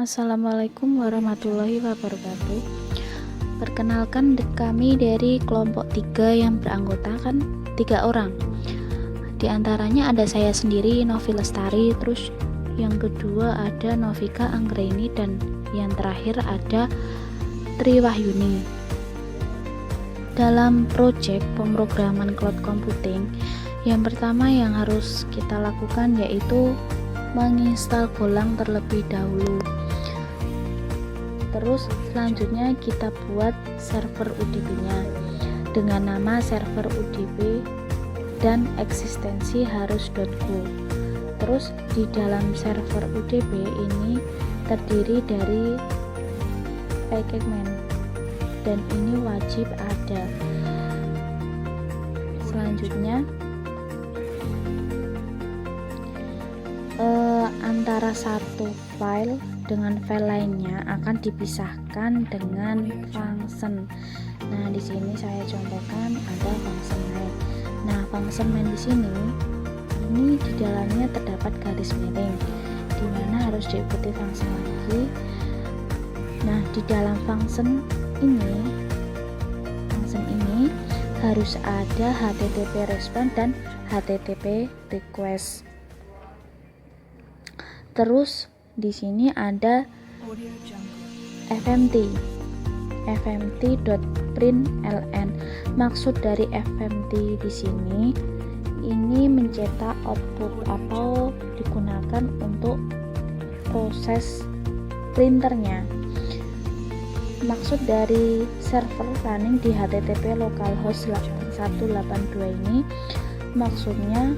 Assalamualaikum warahmatullahi wabarakatuh. Perkenalkan kami dari kelompok 3 yang beranggotakan 3 orang. Di antaranya ada saya sendiri, Novi Lestari, terus yang kedua ada Novika Anggraini, dan yang terakhir ada Tri Wahyuni. Dalam proyek pemrograman cloud computing, yang pertama yang harus kita lakukan yaitu menginstal Golang terlebih dahulu. Terus selanjutnya kita buat server UDP-nya dengan nama server UDP dan eksistensi harus .go. Terus di dalam server UDP ini terdiri dari pacman dan ini wajib ada. Selanjutnya antara satu file dengan file lainnya akan dipisahkan dengan function. Nah, di sini saya contohkan ada function main. Nah, function main di sini ini di dalamnya terdapat garis miring di mana harus diikuti function lagi. Nah, di dalam function ini harus ada HTTP response dan HTTP request. Terus di sini ada fmt.println. Maksud dari fmt di sini ini mencetak output atau digunakan untuk proses printernya. Maksud dari server running di HTTP localhost 182 ini maksudnya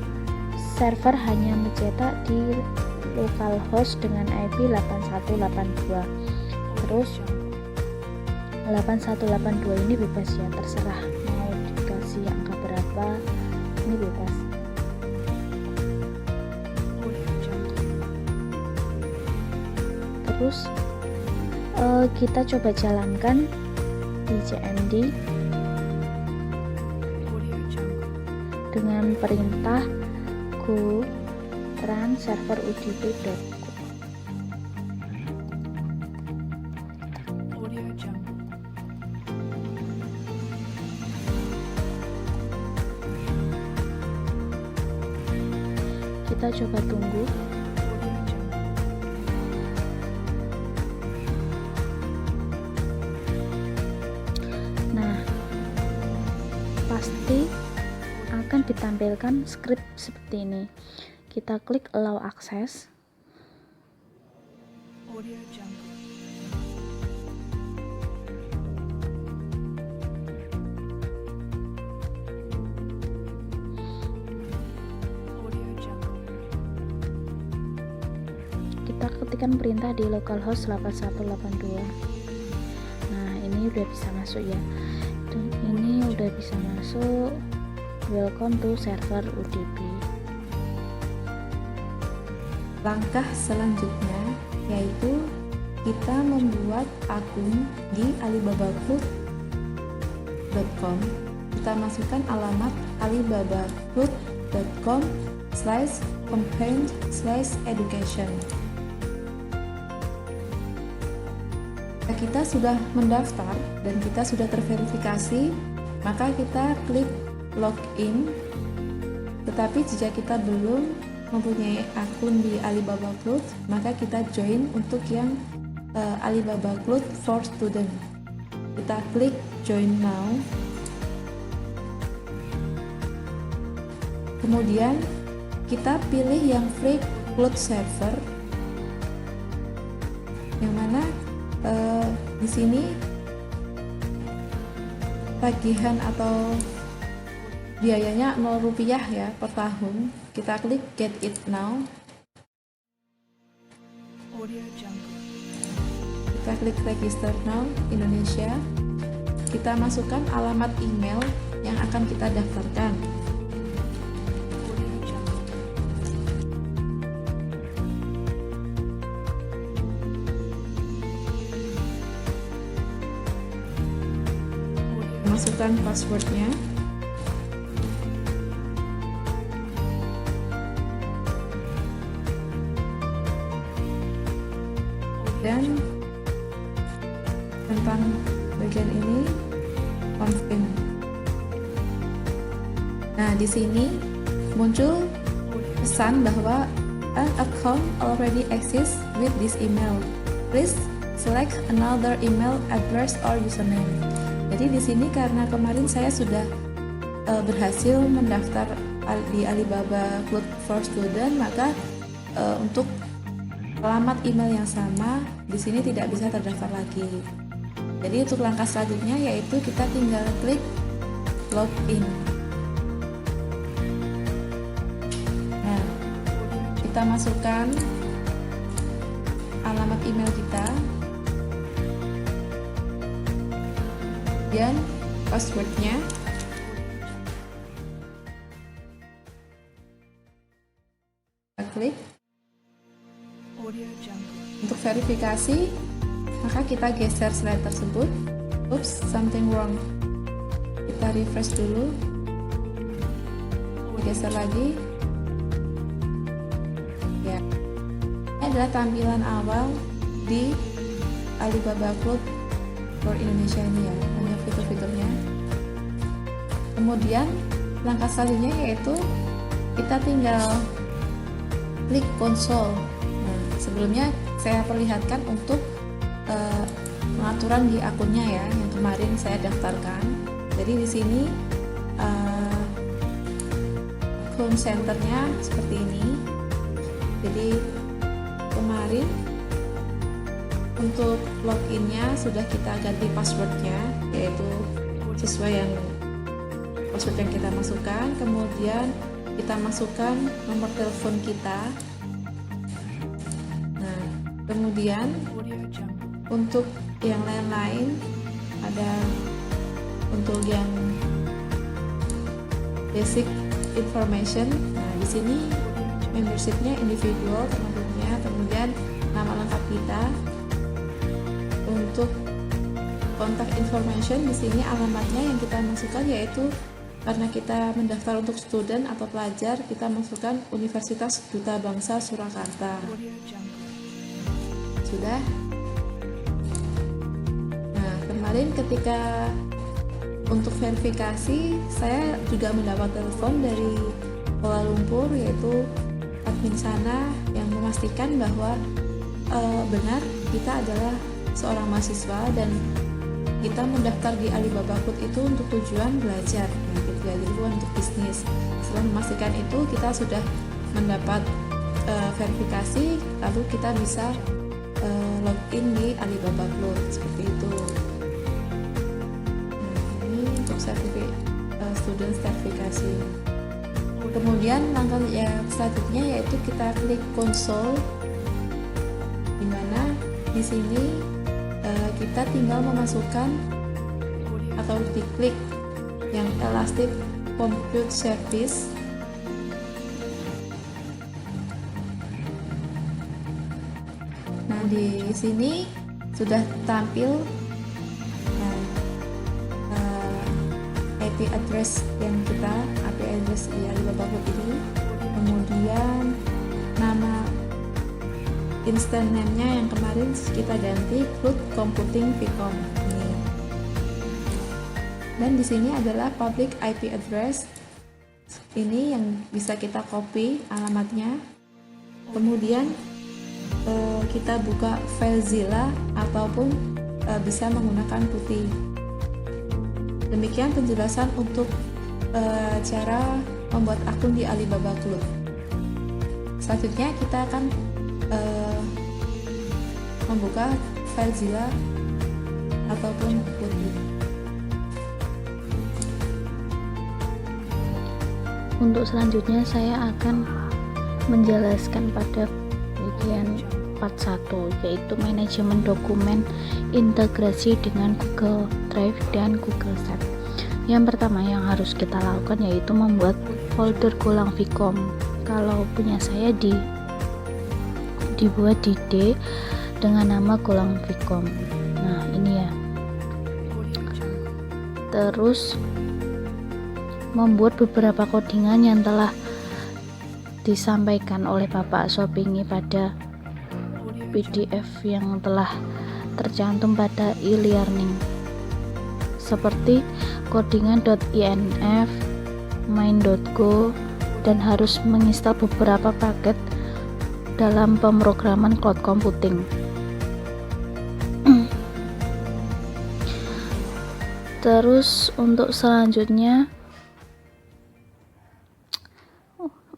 server hanya mencetak di localhost dengan IP 8182. Terus 8182 ini bebas ya, terserah mau dikasih angka berapa, ini bebas. Terus kita coba jalankan di JMD dengan perintah go run server udp.go. Kita coba tunggu. Nah, pasti akan ditampilkan script seperti ini. Kita klik allow access. Kita ketikkan perintah di localhost 8182. Nah, ini udah bisa masuk ya. Dan ini udah bisa masuk. Welcome to server UDP. Langkah selanjutnya yaitu kita membuat akun di alibabacloud.com. Kita masukkan alamat alibabacloud.com/campaign/education. Kita sudah mendaftar dan kita sudah terverifikasi, maka kita klik login. Tetapi jika kita belum mempunyai akun di Alibaba Cloud, maka kita join untuk yang Alibaba Cloud for Student. Kita klik join now. Kemudian kita pilih yang free cloud server, yang mana di sini tagihan atau biayanya Rp0 ya per tahun. Kita klik get it now. Kita klik register now Indonesia. Kita masukkan alamat email yang akan kita daftarkan. Masukkan passwordnya. dan tentang bagian ini confirm. Nah, di sini muncul pesan bahwa an account already exists with this email. Please select another email address or username. Jadi di sini karena kemarin saya sudah berhasil mendaftar di Alibaba Cloud for Student, maka untuk alamat email yang sama di sini tidak bisa terdaftar lagi. Jadi untuk langkah selanjutnya yaitu kita tinggal klik login. Nah, kita masukkan alamat email kita dan passwordnya. Kita klik. Untuk verifikasi, maka kita geser slide tersebut. Oops, something wrong. Kita refresh dulu. Geser lagi. Ya, ini adalah tampilan awal di Alibaba Cloud for Indonesia ini ya, banyak fitur-fiturnya. Kemudian langkah selanjutnya yaitu kita tinggal klik konsol. Nah, sebelumnya saya perlihatkan untuk pengaturan di akunnya ya, yang kemarin saya daftarkan. Jadi di sini akun centernya seperti ini. Jadi kemarin untuk loginnya sudah kita ganti passwordnya, yaitu sesuai yang password yang kita masukkan. Kemudian kita masukkan nomor telepon kita. Nah, kemudian untuk yang lain-lain ada untuk yang basic information. Nah, di sini membershipnya individual termasuknya, kemudian nama lengkap kita. Untuk kontak information di sini alamatnya yang kita masukkan yaitu karena kita mendaftar untuk student atau pelajar, kita masukkan Universitas Duta Bangsa Surakarta. Sudah. Nah, kemarin ketika untuk verifikasi, saya juga mendapat telepon dari Kuala Lumpur, yaitu admin sana yang memastikan bahwa benar kita adalah seorang mahasiswa dan kita mendaftar di Alibaba Cloud itu untuk tujuan belajar, jadi bukan untuk bisnis. Setelah memastikan itu, kita sudah mendapat verifikasi, lalu kita bisa login di Alibaba Cloud seperti itu. Nah, ini untuk student sertifikasi. Kemudian langkah yang selanjutnya yaitu kita klik konsol, di mana di sini kita tinggal memasukkan atau diklik yang Elastic Compute Service. Nah, di sini sudah tampil IP address yang kita IP address di Alibaba Cloud ini, kemudian nama instant name-nya yang kemarin kita ganti Cloud Computing Vcom ini. Dan di sini adalah public IP address. Ini yang bisa kita copy alamatnya. Kemudian kita buka FileZilla ataupun bisa menggunakan putih. Demikian penjelasan untuk cara membuat akun di Alibaba Cloud. Selanjutnya kita akan membuka FileZilla ataupun putih. Untuk selanjutnya saya akan menjelaskan pada bagian part 1, yaitu manajemen dokumen integrasi dengan Google Drive dan Google Sheets. Yang pertama yang harus kita lakukan yaitu membuat folder Golang Vcom. Kalau punya saya dibuat di D dengan nama Golang Vcom. Nah, ini ya. Terus membuat beberapa codingan yang telah disampaikan oleh Bapak Sopingi pada PDF yang telah tercantum pada e-learning seperti codingan.inf, main.go, dan harus menginstal beberapa paket dalam pemrograman cloud computing. Terus untuk selanjutnya,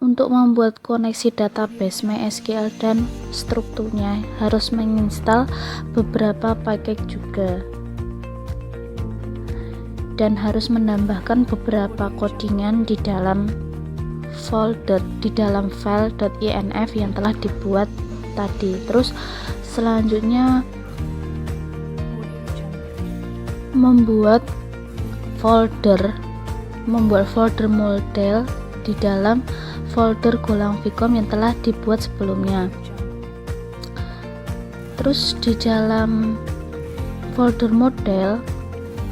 untuk membuat koneksi database MySQL dan strukturnya harus menginstal beberapa paket juga, dan harus menambahkan beberapa codingan di dalam file .inf yang telah dibuat tadi. Terus selanjutnya membuat folder model di dalam folder Golang Vicom yang telah dibuat sebelumnya. Terus di dalam folder model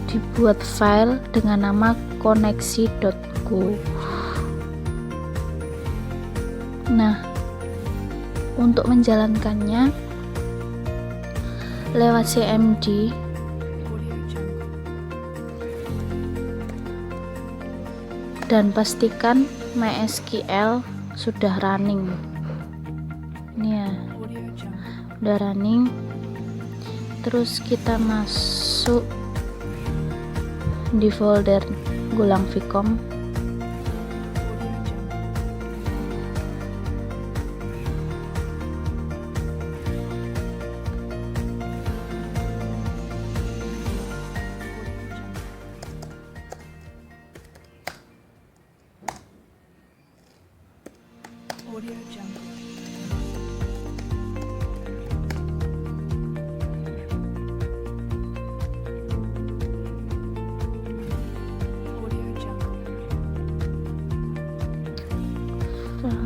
dibuat file dengan nama koneksi.go. Nah, untuk menjalankannya lewat cmd dan pastikan MySQL sudah running. Ini ya, udah running. Terus kita masuk di folder Golang Vicom.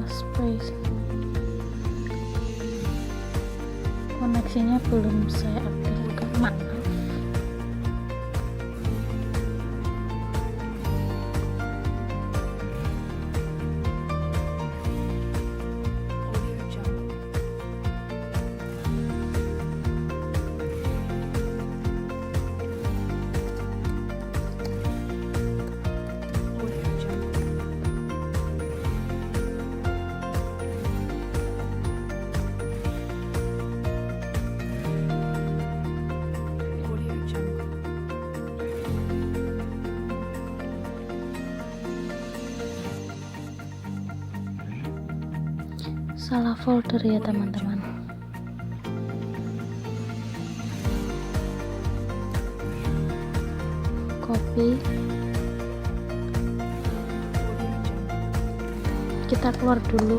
Space, koneksinya belum saya aktifkan, maaf. Salah folder ya teman-teman. Copy, kita keluar dulu.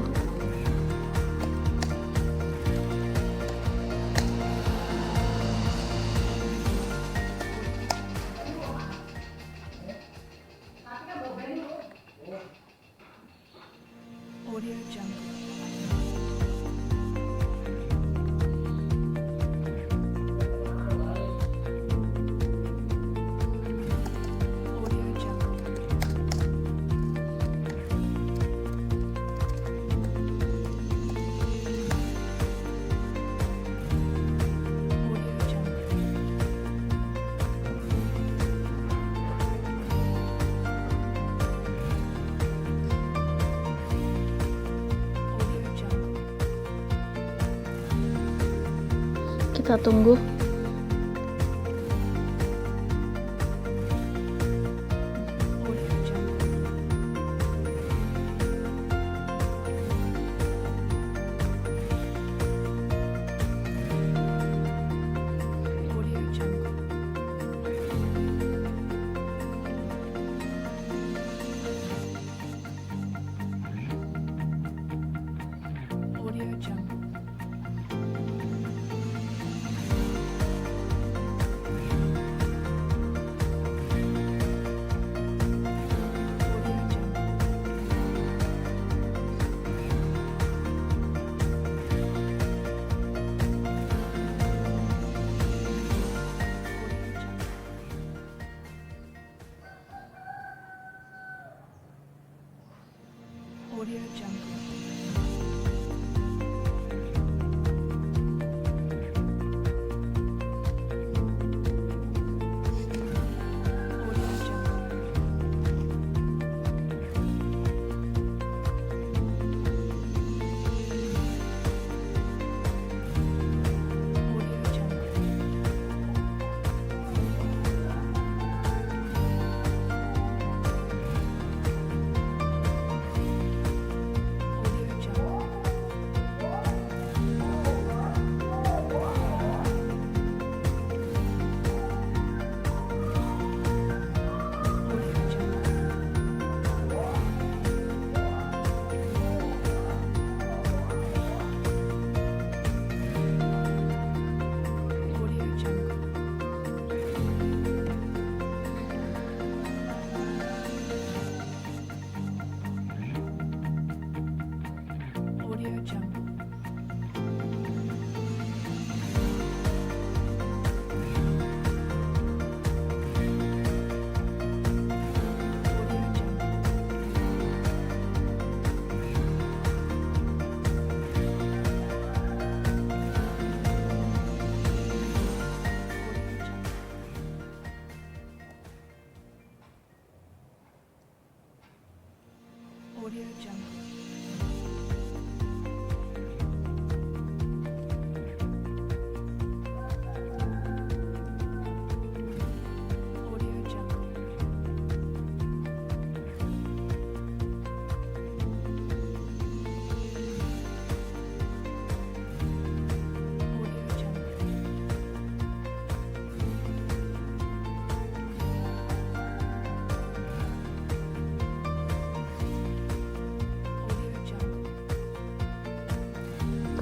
Kita tunggu.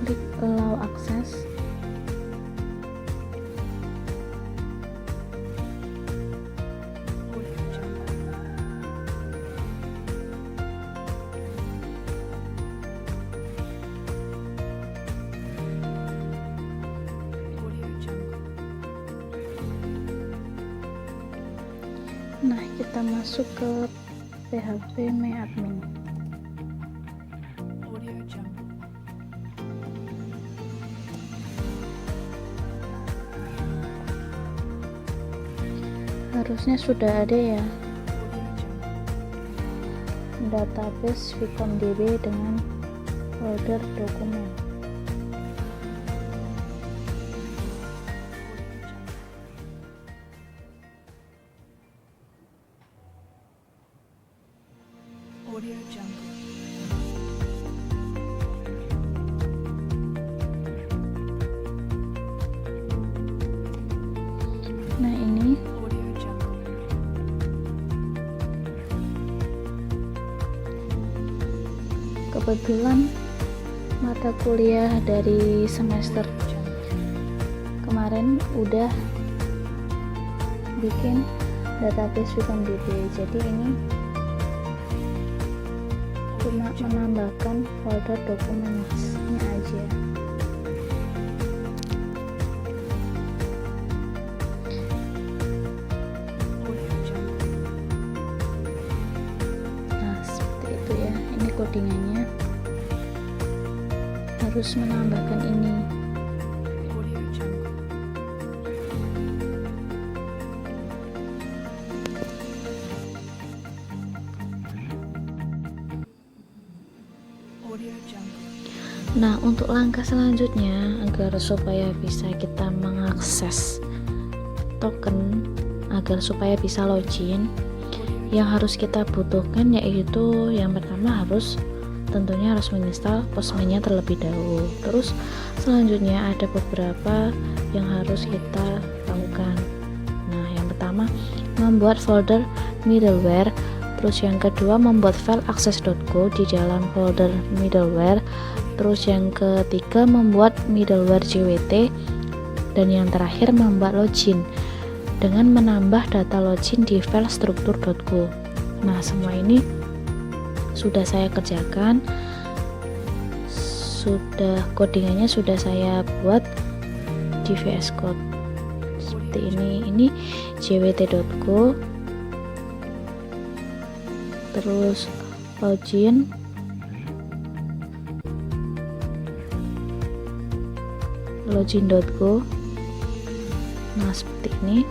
Klik allow access. Nah, kita masuk ke PHP My Admin. Harusnya sudah ada ya database VCOM-DB dengan folder dokumen. Nah, ini kebetulan mata kuliah dari semester kemarin udah bikin database VCOM-DB, jadi ini cuma menambahkan folder dokumennya aja. Nah, seperti itu ya, ini codingannya. Harus menambahkan ini. Nah, untuk langkah selanjutnya agar supaya bisa kita mengakses token, agar supaya bisa login, yang harus kita butuhkan yaitu yang pertama tentunya harus menginstal Postman-nya terlebih dahulu. Terus selanjutnya ada beberapa yang harus kita lakukan. Nah, yang pertama membuat folder middleware. Terus yang kedua membuat file access.go di dalam folder middleware. Terus yang ketiga membuat middleware JWT. Dan yang terakhir membuat login dengan menambah data login di file struktur.go. Nah, semua ini sudah saya kerjakan, codingannya sudah saya buat di VS Code seperti ini jwt.go, terus login.go. Nah, seperti ini.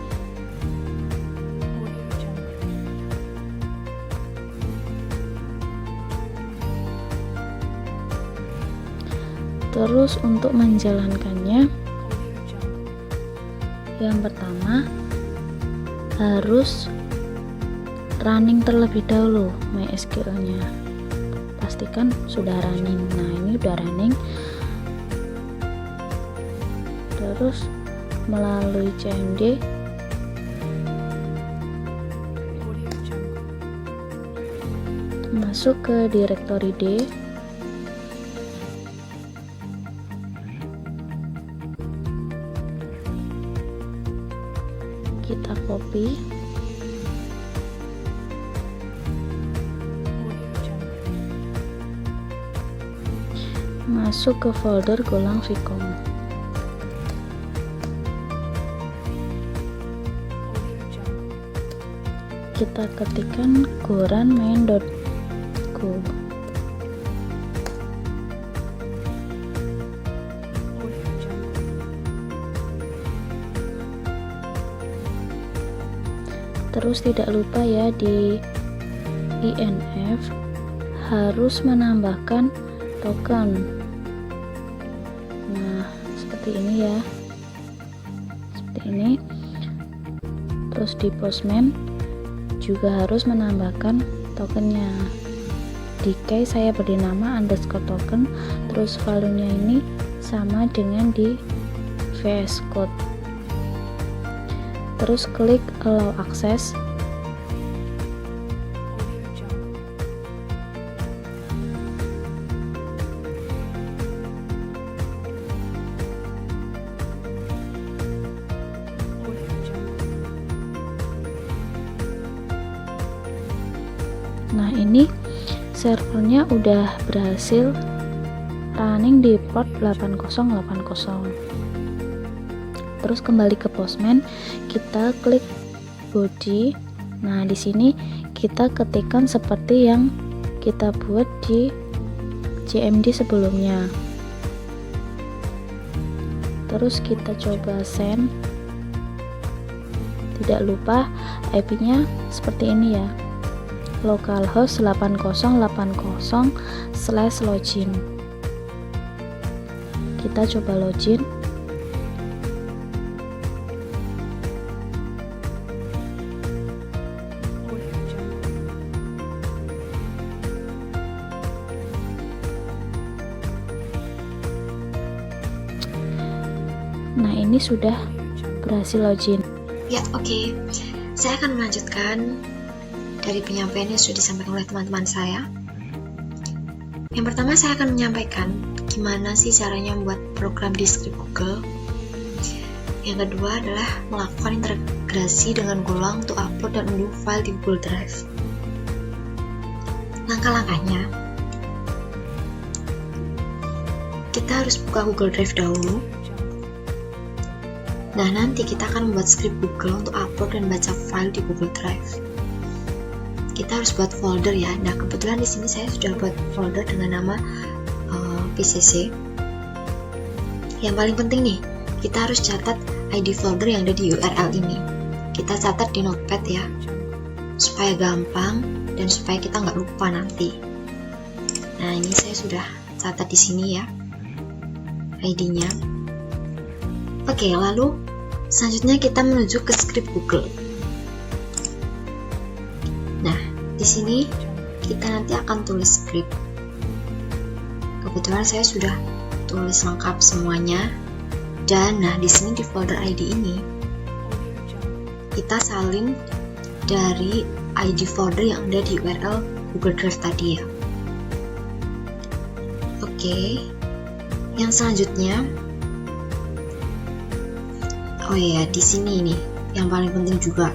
Terus untuk menjalankannya, yang pertama harus running terlebih dahulu MySQL-nya. Pastikan sudah running. Nah, ini udah running. Terus melalui cmd masuk ke directory D, kita copy, masuk ke folder Golang VCOM. Kita ketikkan goran main.go. Terus tidak lupa ya di INF harus menambahkan token. Nah, seperti ini ya. Seperti ini. Terus di Postman juga harus menambahkan tokennya. Di case saya beri nama _token, terus value-nya ini sama dengan di VS Code. Terus klik allow access. Nah, ini servernya udah berhasil running di port 8080. Terus kembali ke Postman, kita klik body. Nah, di sini kita ketikkan seperti yang kita buat di CMD sebelumnya. Terus kita coba send. Tidak lupa IP-nya seperti ini ya. Localhost 8080/login. Kita coba login. Nah, ini sudah berhasil login. Ya, oke. Saya akan melanjutkan dari penyampaian yang sudah disampaikan oleh teman-teman saya. Yang pertama, saya akan menyampaikan gimana sih caranya membuat program di script Google. Yang kedua adalah melakukan integrasi dengan Golang untuk upload dan unduh file di Google Drive. Langkah-langkahnya, kita harus buka Google Drive dahulu. Nah, nanti kita akan membuat script Google untuk upload dan baca file di Google Drive. Kita harus buat folder ya. Nah, kebetulan di sini saya sudah buat folder dengan nama PCC. Yang paling penting nih, kita harus catat ID folder yang ada di URL ini. Kita catat di notepad ya, supaya gampang dan supaya kita nggak lupa nanti. Nah, ini saya sudah catat di sini ya, ID-nya. Oke, lalu selanjutnya kita menuju ke script Google. Nah, di sini kita nanti akan tulis script. Kebetulan saya sudah tulis lengkap semuanya. Dan nah, di sini di folder ID ini kita salin dari ID folder yang ada di URL Google Drive tadi ya. Oke. Yang selanjutnya, oh iya, di sini nih yang paling penting juga,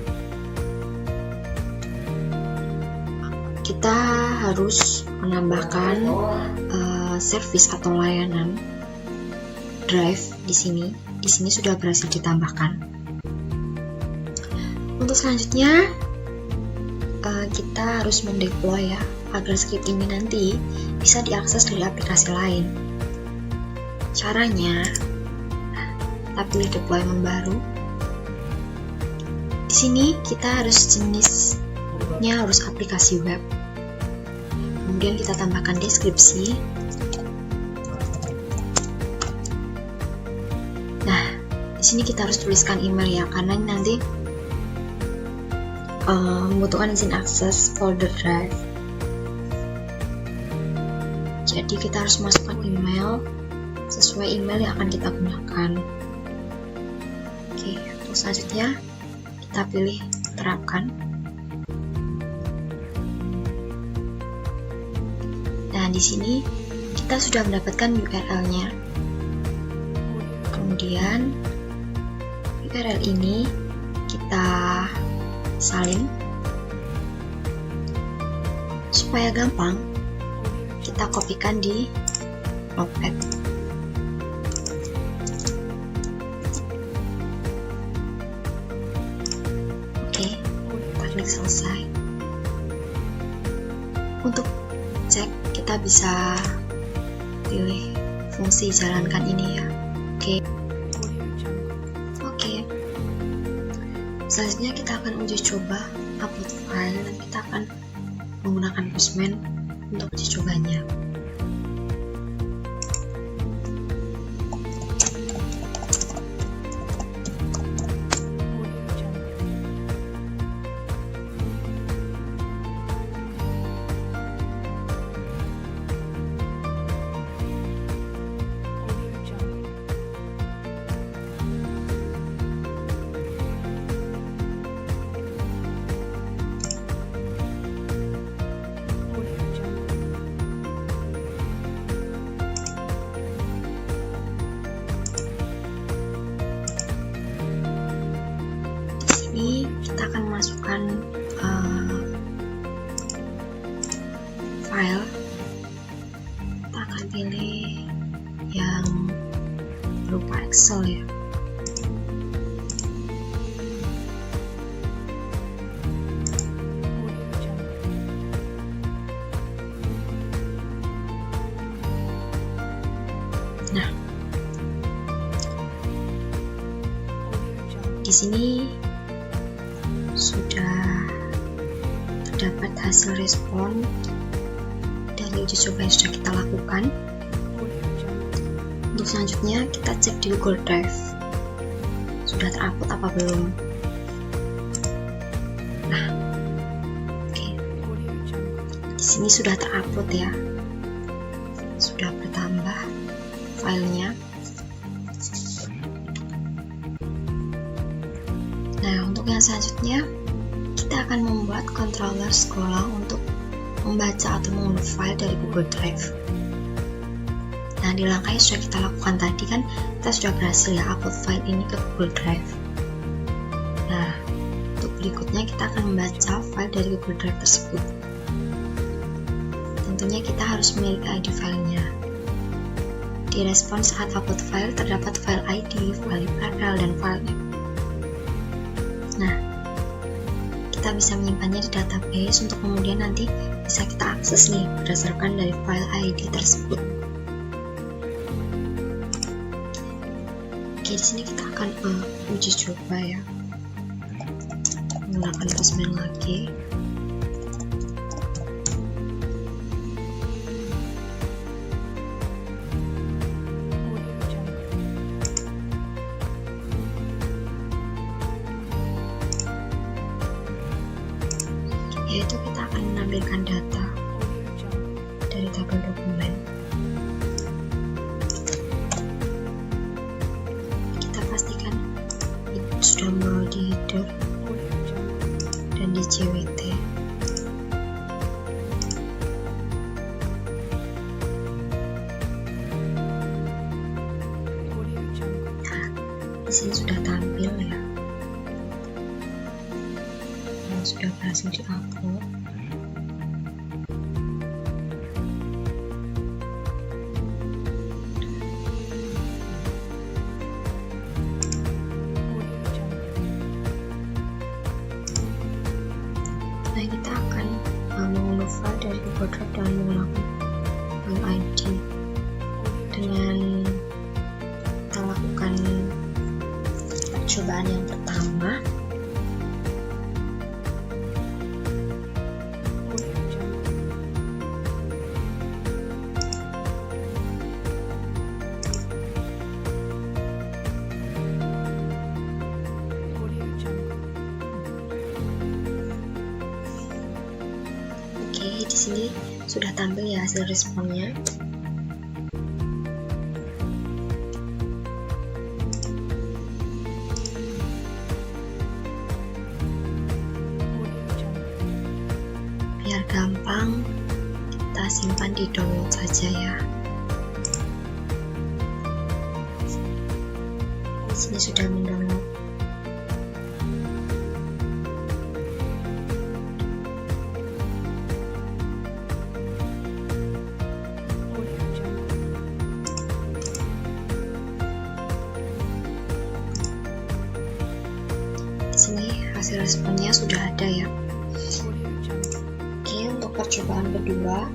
kita harus menambahkan service atau layanan Drive di sini. Di sini sudah berhasil ditambahkan. Untuk selanjutnya, kita harus mendeploy ya, agar script ini nanti bisa diakses dari aplikasi lain. Caranya, kita pilih deployment baru. Di sini kita harus jenisnya harus aplikasi web. Kemudian kita tambahkan deskripsi. Nah, di sini kita harus tuliskan email ya, karena ini nanti membutuhkan izin akses folder drive. Jadi kita harus masukkan email sesuai email yang akan kita gunakan. Oke, untuk selanjutnya kita pilih terapkan. Nah, di sini kita sudah mendapatkan URL-nya. Kemudian URL ini kita salin. Supaya gampang, kita kopikan di notepad. Oke, kita klik selesai. Untuk cek, kita bisa pilih fungsi jalankan ini ya. Oke. Selanjutnya kita akan uji coba upload file dan kita akan menggunakan Postman untuk uji cobanya. Ini kita akan masukkan file. Kita akan pilih yang berupa Excel ya. Nah, di sini sudah terdapat hasil respon dari uji coba yang sudah kita lakukan. Untuk selanjutnya kita cek di Google Drive sudah terupload apa belum. Nah, oke. Di sini sudah terupload ya, sudah bertambah filenya. Nah, untuk yang selanjutnya kita akan membuat controller sekolah untuk membaca atau mengunduh file dari Google Drive. Nah, di langkah yang sudah kita lakukan tadi kan kita sudah berhasil ya upload file ini ke Google Drive. Nah, untuk berikutnya kita akan membaca file dari Google Drive tersebut. Tentunya kita harus memiliki ID filenya. Di respon saat upload file terdapat file ID, file URL, dan file name. Nah, kita bisa menyimpannya di database untuk kemudian nanti bisa kita akses nih berdasarkan dari file ID tersebut. Oke, di sini kita akan uji coba ya, menggunakan Postman lagi. Yaitu kita akan menampilkan data dari tabel dokumen. Kita pastikan itu sudah mau di header dan di JWT. Nah, di sini sudah tampil ya. Sudah berhasil di-upload. Nah, kita akan mengunduh file dari Google Drive dengan menggunakan file ID. Dengan kita lakukan percobaan yang pertama. Di sini sudah tampil ya hasil responnya. Biar gampang, kita simpan di download saja ya. Di sini sudah mendownload. Sini hasil responnya sudah ada ya. Oke, untuk percobaan kedua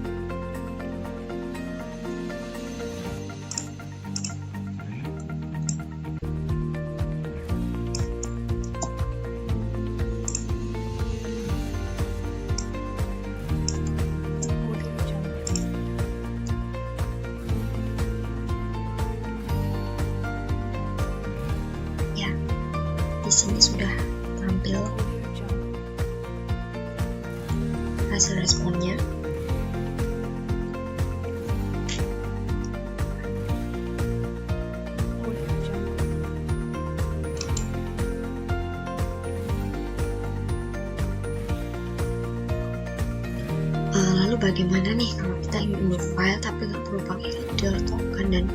sini sudah tampil hasil responnya. Lalu bagaimana nih kalau kita ingin unduh file tapi nggak perlu pakai reader, token, dan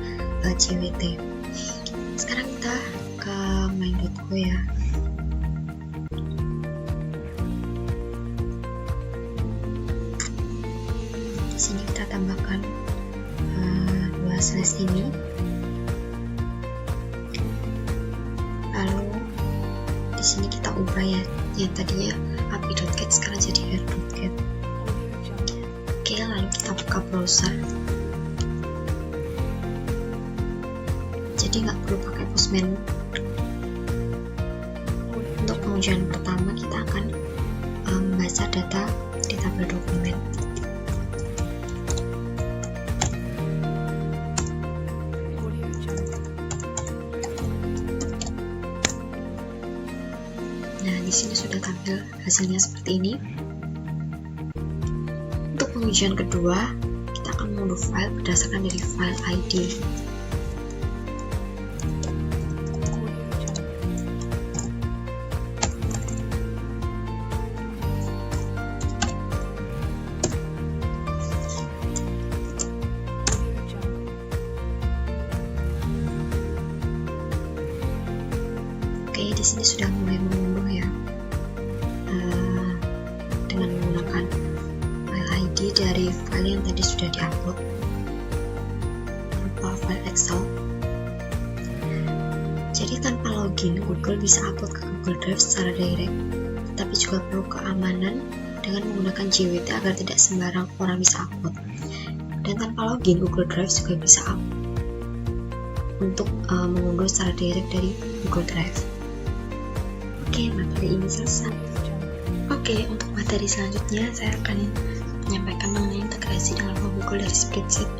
JWT? Sekarang kita ke main.go ya. Di sini kita tambahkan 2/ ini. Lalu di sini kita ubah ya, yang tadinya api.get sekarang jadi air.get. Oke, lalu kita buka browser. Jadi nggak perlu pakai Postman. Untuk pengujian pertama kita akan membaca data di tabel dokumen. Nah, di sini sudah tampil hasilnya seperti ini. Untuk pengujian kedua, kita akan mengunduh file berdasarkan dari file ID. Oke, di sini sudah mulai mengunduh ya, dengan menggunakan file ID dari file yang tadi sudah diupload berupa file Excel. Jadi tanpa login, Google bisa upload ke Google Drive secara direct, tapi juga perlu keamanan dengan menggunakan JWT agar tidak sembarang orang bisa upload. Dan tanpa login, Google Drive juga bisa untuk mengunduh secara direct dari Google Drive. Oke, materi ini selesai. Oke, untuk materi selanjutnya saya akan menyampaikan mengenai integrasi dengan Google dari spreadsheet.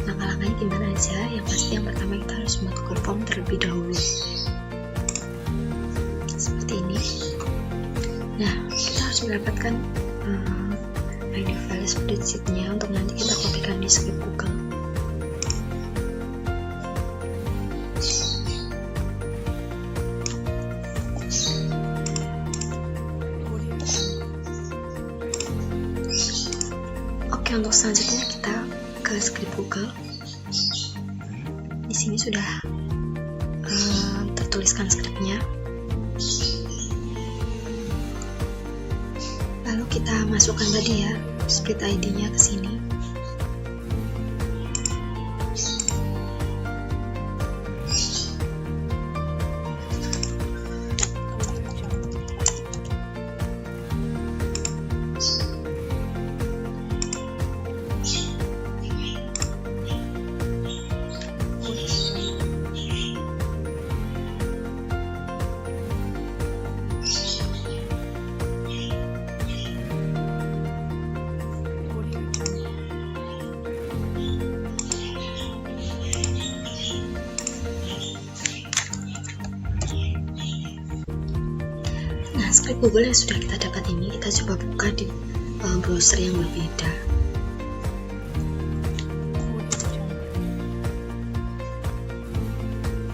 Langkah-langkahnya gimana aja? Yang pasti yang pertama kita harus membuat Google Form terlebih dahulu. Seperti ini. Nah, kita harus mendapatkan ID file spreadsheet-nya untuk nanti kita kopikan di script Google. Oke, untuk selanjutnya kita ke script Google. Di sini sudah tertuliskan scriptnya. Lalu kita masukkan tadi ya split ID-nya ke sini. Nah, script Google yang sudah kita dapat ini kita coba buka di browser yang berbeda.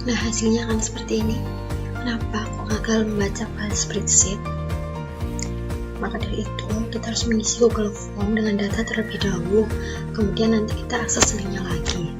Nah, hasilnya akan seperti ini. Kenapa kok gagal membaca file spreadsheet? Maka dari itu kita harus mengisi Google Form dengan data terlebih dahulu, kemudian nanti kita akses linknya lagi.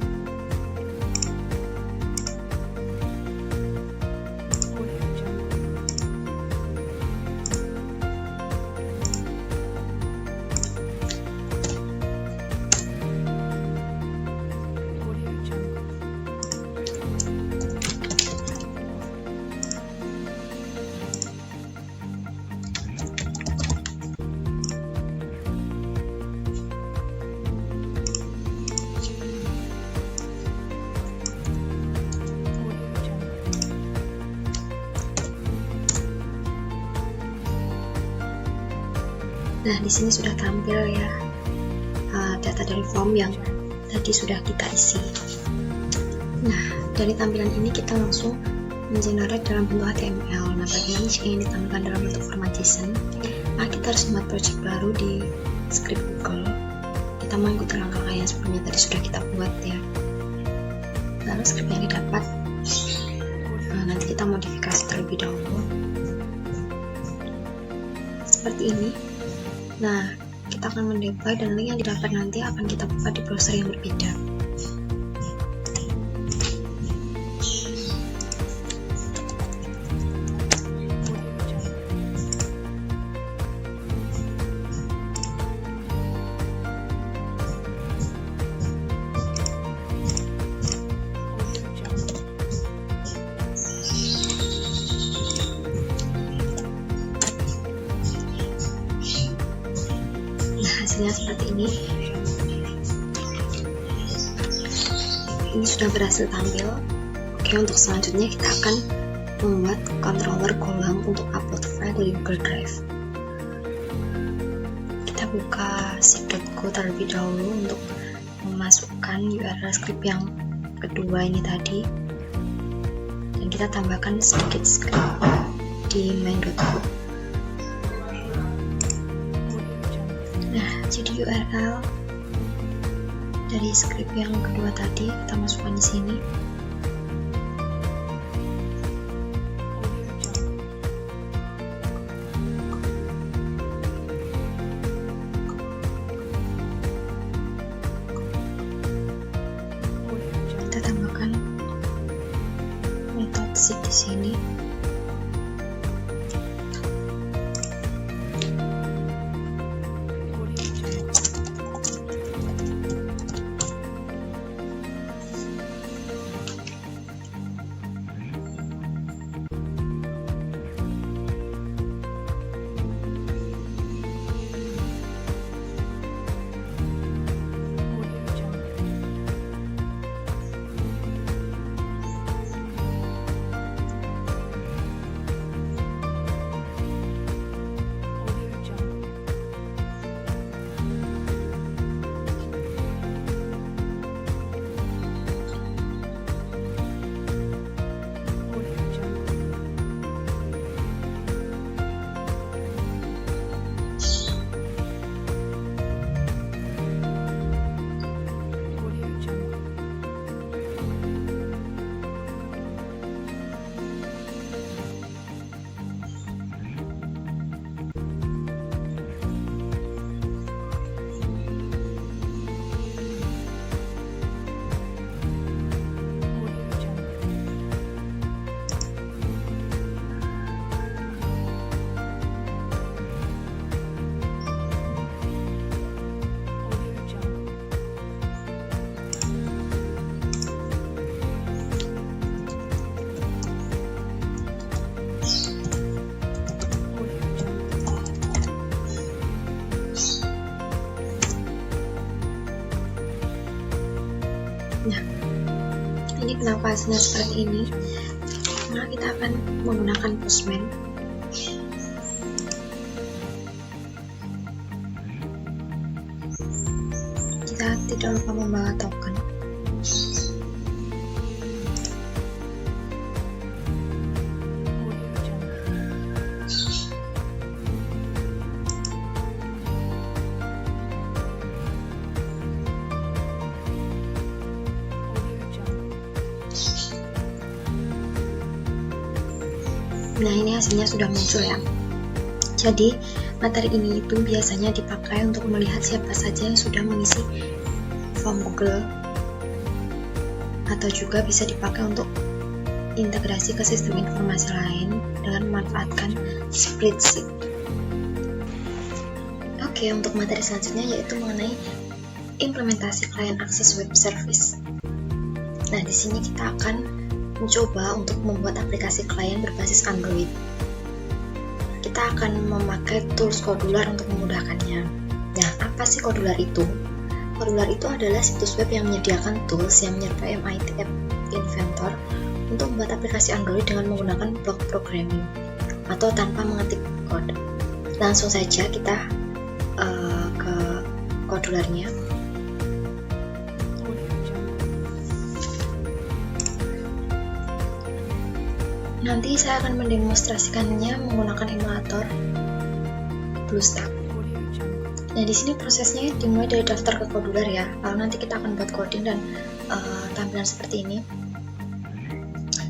Nah, di sini sudah tampil ya data dari form yang tadi sudah kita isi. Nah, dari tampilan ini kita langsung mengenerate dalam bentuk HTML. Nah, bagian ini jika ingin ditampilkan dalam bentuk format JSON, maka kita harus membuat project baru di script Google. Kita mengikuti langkah-langkah yang sebelumnya tadi sudah kita buat ya. Lalu script yang didapat, nanti kita modifikasi terlebih dahulu seperti ini. Nah, kita akan mendeploy dan link yang didapat nanti akan kita buka di browser yang berbeda. Hasilnya seperti ini. Ini sudah berhasil tampil. Oke, untuk selanjutnya kita akan membuat controller Golang untuk upload file dari Google Drive. Kita buka zip.co terlebih dahulu untuk memasukkan URL script yang kedua ini tadi, dan kita tambahkan sedikit script di main.co. Jadi URL dari script yang kedua tadi kita masukkan di sini. Kita tambahkan metode zip di sini. Nah, ini kenapa hasilnya seperti ini? Karena kita akan menggunakan Postman. Kita tidak lupa membawa token. Nah, ini hasilnya sudah muncul ya. Jadi, materi ini itu biasanya dipakai untuk melihat siapa saja yang sudah mengisi form Google, atau juga bisa dipakai untuk integrasi ke sistem informasi lain dengan memanfaatkan spreadsheet. Oke, untuk materi selanjutnya yaitu mengenai implementasi client access web service. Nah, di sini kita akan mencoba untuk membuat aplikasi klien berbasis Android. Kita akan memakai tools Kodular untuk memudahkannya. Nah, apa sih Kodular itu? Kodular itu adalah situs web yang menyediakan tools yang menyertai MIT App Inventor untuk membuat aplikasi Android dengan menggunakan block programming atau tanpa mengetik kode. Langsung saja kita ke Kodularnya. Nanti saya akan mendemonstrasikannya menggunakan emulator BlueStack. Nah, di sini prosesnya dimulai dari daftar ke Codular ya. Lalu nanti kita akan buat coding dan tampilan seperti ini.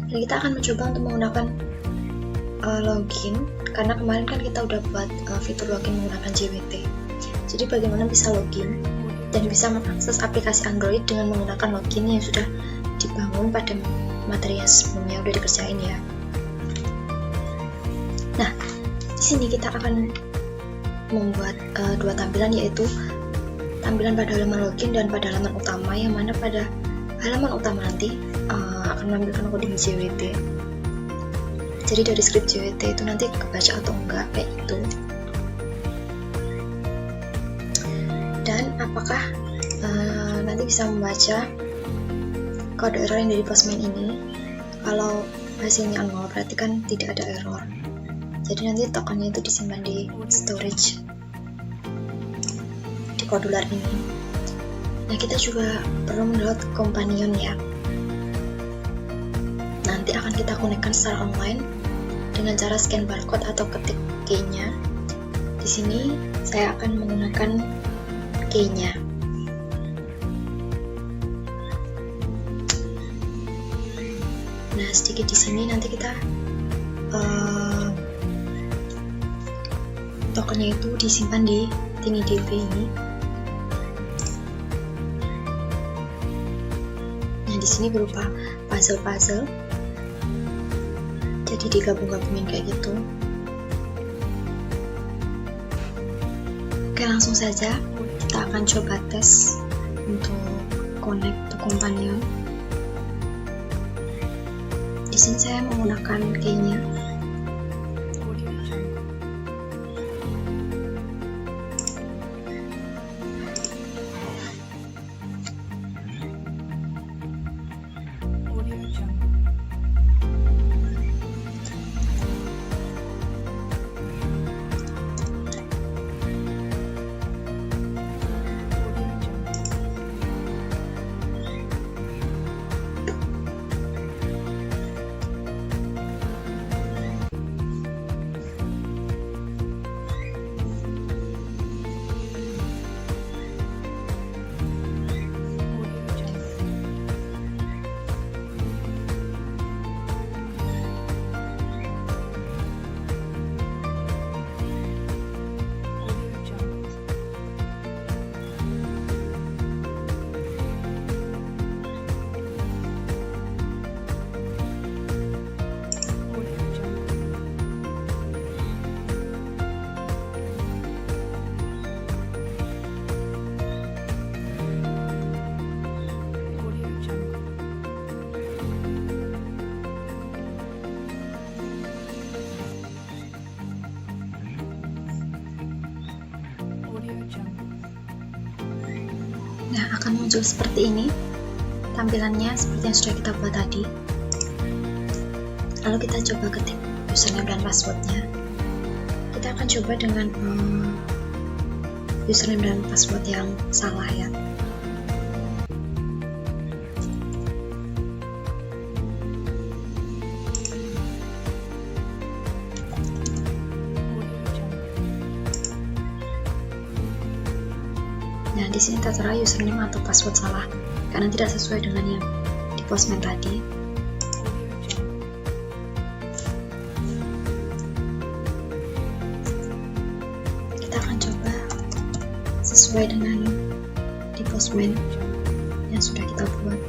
Dan kita akan mencoba untuk menggunakan login, karena kemarin kan kita udah buat fitur login menggunakan JWT. Jadi bagaimana bisa login dan bisa mengakses aplikasi Android dengan menggunakan login yang sudah dibangun pada materi yang sebelumnya udah dikerjain ya. Nah, di sini kita akan membuat dua tampilan, yaitu tampilan pada halaman login dan pada halaman utama, yang mana pada halaman utama nanti akan menampilkan coding JWT. Jadi dari script JWT itu nanti kebaca atau enggak kayak gitu. Dan apakah nanti bisa membaca kode error yang dari Postman ini. Kalau hasilnya 0 berarti kan tidak ada error. Jadi nanti tokennya itu disimpan di storage di Codular ini. Nah, kita juga perlu mendownload Companion ya. Nanti akan kita konekkan secara online dengan cara scan barcode atau ketik key-nya. Di sini saya akan menggunakan key-nya. Nah, sedikit di sini nanti kita tokennya itu disimpan di TinyDB ini. Nah, di sini berupa puzzle-puzzle. Jadi digabung-gabungin kayak gitu. Oke, langsung saja kita akan coba tes untuk connect to Companion. Di sini saya menggunakan key-nya. Nah, akan muncul seperti ini tampilannya, seperti yang sudah kita buat tadi. Lalu kita coba ketik username dan passwordnya. Kita akan coba dengan username dan password yang salah ya. Nah, di sini tertera username atau password salah karena tidak sesuai dengan yang di Postman tadi. Kita akan coba sesuai dengan di Postman yang sudah kita buat.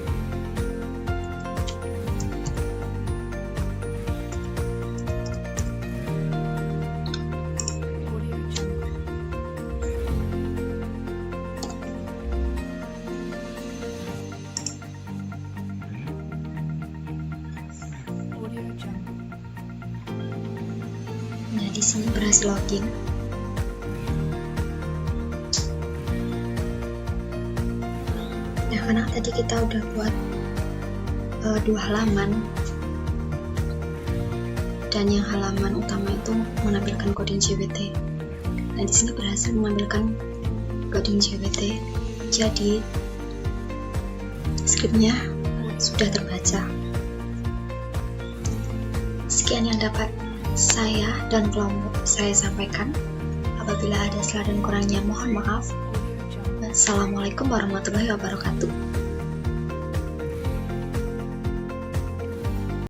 Nah, di sini berhasil login. Nah, karena tadi kita udah buat dua halaman, dan yang halaman utama itu menampilkan coding JWT. Nah, di sini berhasil menampilkan coding JWT. Jadi skripnya sudah terbaca. Sekian yang dapat saya dan kelompok saya sampaikan. Apabila ada salah dan kurangnya mohon maaf. Assalamualaikum warahmatullahi wabarakatuh.